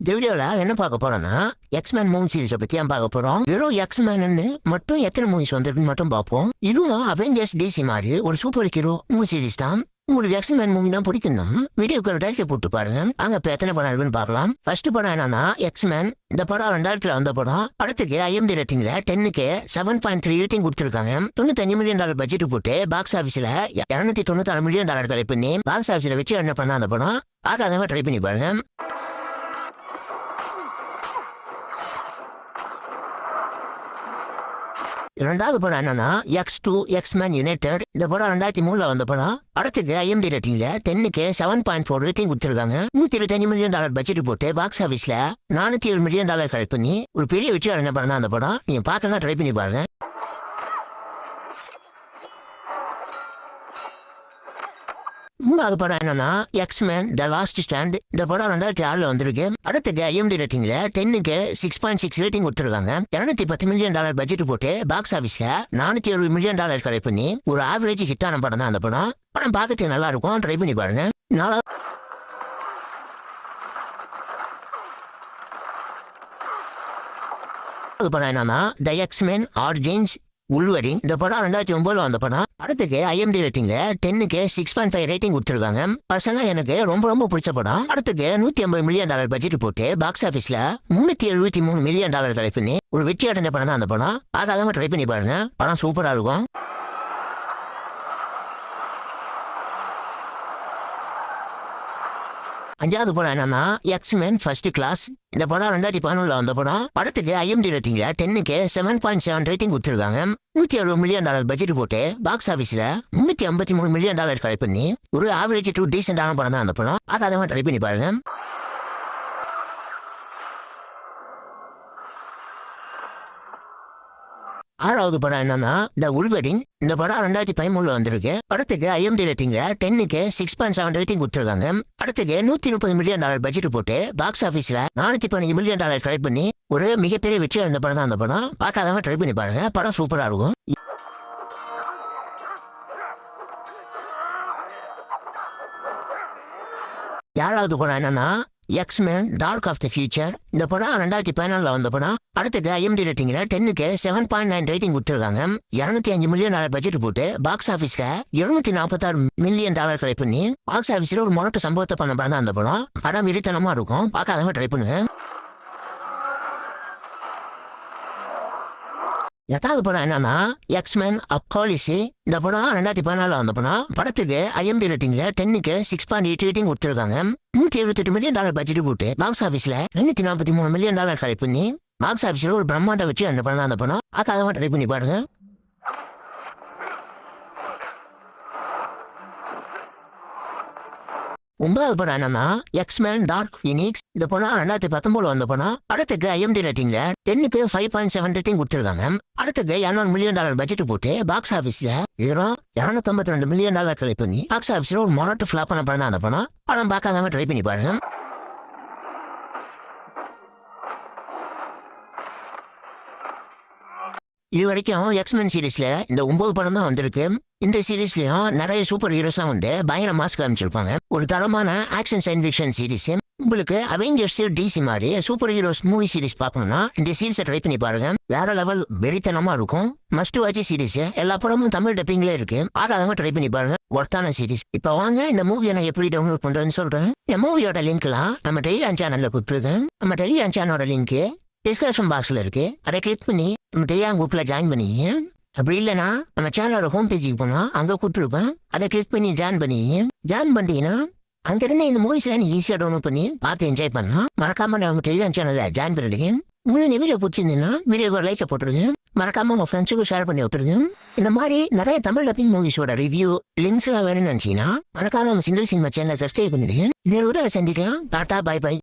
இந்த வீடியோல என்ன பார்க்க போறோம்னா எக்ஸ்மேன் மூவி சீரிஸை பத்தி தான் பார்க்க போறோம். வெறும் எக்ஸ்மேன் மட்டும் எத்தனை மூவிஸ் வந்திருக்குன்னு மட்டும் பார்ப்போம். இதுவும் அவெஞ்சர்ஸ் டிசி மாதிரி ஒரு சூப்பர் ஹீரோ மூவி சீரிஸ் தான். உங்களுக்கு எக்ஸ்மேன் மூவி தான் பிடிக்கும்னா வீடியோக்கு ஒரு டைட்டில் போட்டு பாருங்க. அங்க இப்ப எத்தனை படம் இருக்குன்னு பார்க்கலாம். ஃபர்ஸ்ட் படம் என்னன்னா எக்ஸ்மேன். இந்த படம் 2000 வந்த படம். அடுத்துக்கு IMDb ரேட்டிங்ல 10க்கு 7.3 ரேட்டிங் கொடுத்துருக்காங்க. $95 மில்லியன் பட்ஜெட் போட்டு பாக்ஸ் ஆஃபீஸ்ல $296 மில்லியன் கலெக்ட் பண்ணி பாக்ஸ் ஆஃபீஸ்ல வச்சு என்ன பண்ண அந்த படம் பார்க்காதவங்க ட்ரை பண்ணி பாருங்க. இரண்டாவது படம் என்னன்னா X2 எக்ஸ்மேன் யுனைடெட். இந்த படம் 2003 வந்த படம். அடுத்துக்கு IMDb ரேட்டிங்ல 10க்கு 7.4 ரேட்டிங் கொடுத்துருக்காங்க. $125 மில்லியன் பட்ஜெட் போட்டு பாக்ஸ் ஆஃபீஸ்ல $407 மில்லியன் கலெக்ட் பண்ணி ஒரு பெரிய வெற்றி என்ன பண்ணா அந்த படம் நீங்க பார்க்கலாம் ட்ரை பண்ணி பாருங்க. மூணாவது படம் என்னன்னா எக்ஸ்மேன் த லாஸ்ட் ஸ்டாண்ட். இந்த படம் 2006 வந்திருக்கு. அடுத்துக்கு IMDb ரேட்டிங்ல 10க்கு 6.6 ரேட்டிங் கொடுத்துருக்காங்க. $210 மில்லியன் பட்ஜெட் போட்டு பாக்ஸ் ஆஃபீஸ்ல $470 மில்லியன் கலெக்ட் பண்ணி ஒரு ஆவரேஜ் ஹிட்டான படம் தான் அந்த படம். படம் பார்க்கறதுக்கு நல்லா இருக்கும், ட்ரை பண்ணி பாருங்க. நாலாவது படம் என்னன்னா த எக்ஸ்மேன் ஆரிஜின்ஸ் உல்வரின். இந்த படம் 2009 வந்த படம். அடுத்துக்கு IMDb ரேட்டிங்ல 10க்கு 6.5 ரேட்டிங் கொடுத்துருக்காங்க. பர்சனலா எனக்கு ரொம்ப பிடிச்ச படம். அடுத்துக்கு $150 மில்லியன் பட்ஜெட் போட்டு பாக்ஸ் ஆஃபீஸ்ல $373 மில்லியன் கலெக்ட் பண்ணி ஒரு வெற்றி அடைந்த படம் தான் அந்த படம். பார்க்காதவங்க ட்ரை பண்ணி பாருங்க, படம் சூப்பரா இருக்கும். அஞ்சாவது படம் என்னன்னா எக்ஸ்மேன் ஃபர்ஸ்ட் கிளாஸ். இந்த படம் 2011 வந்த படம். படத்துக்கு IMDb ரேட்டிங்ல 10க்கு 7.7 ரேட்டிங் கொடுத்துருக்காங்க. $160 மில்லியன் பட்ஜெட் போட்டு பாக்ஸ் ஆஃபீஸ்ல $353 மில்லியன் கலெக்ட் பண்ணி ஒரு ஆவரேஜ் டு டீசென்டான படம் தான் அந்த படம். பார்க்காதவங்க ட்ரை பண்ணி பாருங்க. ஆறாவது படம் என்னன்னா த உல்வரின். இந்த படம் 2013 வந்திருக்கு. படத்துக்கு IMDb ரேட்டிங்ல 10க்கு 6.7 ரேட்டிங் கொடுத்துருக்காங்க. அடுத்துக்கு $130 மில்லியன் பட்ஜெட் போட்டு பாக்ஸ் ஆஃபீஸ்ல $415 மில்லியன் கலெக்ட் பண்ணி ஒரு மிகப்பெரிய வெற்றி அந்த படம் தான் அந்த படம். பார்க்காதவங்க ட்ரை பண்ணி பாருங்க, படம் சூப்பரா இருக்கும். ஏழாவது படம் என்னன்னா X Men dark of the future. இந்த படம் 2014 வந்த படம். அடுத்துக்கு IMDb ரேட்டிங்ல 10க்கு 7.9 ரேட்டிங் கொடுத்துருக்காங்க. $205 மில்லியன் பட்ஜெட் போட்டு பாக்ஸ் ஆஃபீஸ்ல $746 மில்லியன் கலெக்ட் பண்ணி பாக்ஸ் ஆஃபீஸ்ல ஒரு முரட்டு சம்பவத்தை பண்ண படம் தான் அந்த படம். படம் விரித்தனமா இருக்கும், பார்க்காதவங்க ட்ரை பண்ணுங்க. எட்டாவது படம் என்னன்னா எக்ஸ்மேன் அப்காலிசி. இந்த படம் 2014 வந்த படம். படத்துக்கு IMDb ரேட்டிங்ல 10க்கு 6.8 ரேட்டிங் கொடுத்துருக்காங்க. $178 மில்லியன் பட்ஜெட் போட்டு பாக்ஸ் ஆஃபீஸ்ல $243 மில்லியன் கலெக்ட் பண்ணி பாக்ஸ் ஆஃபீஸ்ல ஒரு பிரம்மாண்ட வச்சு அந்த படம் அந்த படம். பார்க்காதவங்க ட்ரை பண்ணி பாருங்க. ஒன்பதாவது படம் என்னன்னா எக்ஸ்மேன் டார்க் ஃபீனிக்ஸ். இந்த படம் 2019 வந்த படம். அடுத்துக்கு IMDb ரேட்டிங்ல 10க்கு 5.7 ரேட்டிங் கொடுத்துருக்காங்க. அடுத்துக்கு $200 மில்லியன் பட்ஜெட் போட்டு பாக்ஸ் ஆஃபீஸ்ல $292 மில்லியன் கலெக்ட் பண்ணி பாக்ஸ் ஆஃபீஸ்ல ஒரு மொரட்டு ஃபிளாப் பண்ண படம் அந்த படம். படம் பார்க்காதவங்க ட்ரை பண்ணி பாருங்க. இது வரைக்கும் எக்ஸ்மேன் சீரீஸ்ல இந்த 9 படம் தான் வந்திருக்கு. இந்த சீரீஸ்லயும் நிறைய சூப்பர் ஹீரோஸ்லாம் வந்து பயங்கர மாஸ்க் காமிச்சிருப்பாங்க. ஒரு தரமான ஆக்ஷன் சயின்ஸ் ஃபிக்ஷன் சீரீஸ். உங்களுக்கு அவெஞ்சர்ஸ் டிசி மாதிரி சூப்பர் ஹீரோஸ் மூவி சீரீஸ் பார்க்கணும்னா இந்த சீரீஸை ட்ரை பண்ணி பாருங்க. வேற லெவல் வெறித்தனமா இருக்கும். Must watch series. எல்லா படமும் தமிழ் டப்பிங்ல இருக்கு, பார்க்காதவங்க ட்ரை பண்ணி பாருங்க. ஒர்த்தான சீரீஸ். இப்ப வாங்க இந்த மூவி எனக்கு எப்படி டவுன்லோட் பண்றேன்னு சொல்றேன். இந்த மூவியோட லிங்க்லாம் நம்ம டெலிகிராம் சேனல்ல கொடுத்துருக்கேன். நம்ம டெலிகிராம் சேனலோட லிங்க் டிஸ்கிரிப்ஷன் பாக்ஸ்ல இருக்கு. அதை கிளிக் பண்ணி நம்ம டெலிகிராம் குரூப்ல ஜாயின் பண்ணிங்க. அப்படி இல்லைன்னா நம்ம சேனலோட ஹோம் பேஜுக்கு போனா அங்க கொடுத்துருப்பேன். அதை கிளிக் பண்ணி ஜாயின் பண்ணிங்க. ஜாயின் பண்ணிட்டீங்கன்னா அங்க இருந்து இந்த மூவிஸ் ஈஸியா டவுன்லோட் பண்ணி பார்த்து என்ஜாய் பண்ணலாம். மறக்காம நம்ம டெலிகிராம் சேனல்ல ஜாயின் பண்ணிடுங்க. உங்களுக்கு வீடியோ பிடிச்சிருந்தீங்கன்னா வீடியோக்கு ஒரு லைக்கை போட்டுருங்க. மறக்காம உங்க ஃப்ரெண்ட்ஸுக்கும் ஷேர் பண்ணி விட்டுருங்க. இந்த மாதிரி நிறைய தமிழ் டப்பிங் மூவிஸோட ரிவ்யூ லிங்க்ஸ் எல்லாம் வேணும்னு நினைச்சீங்கன்னா மறக்காம நம்ம சிங்கிள் சினிமா சேனலை சப்ஸ்கிரைப் பண்ணிடுங்க. இன்னொரு வீடியோல சந்திக்கலாம். டாடா பை பை.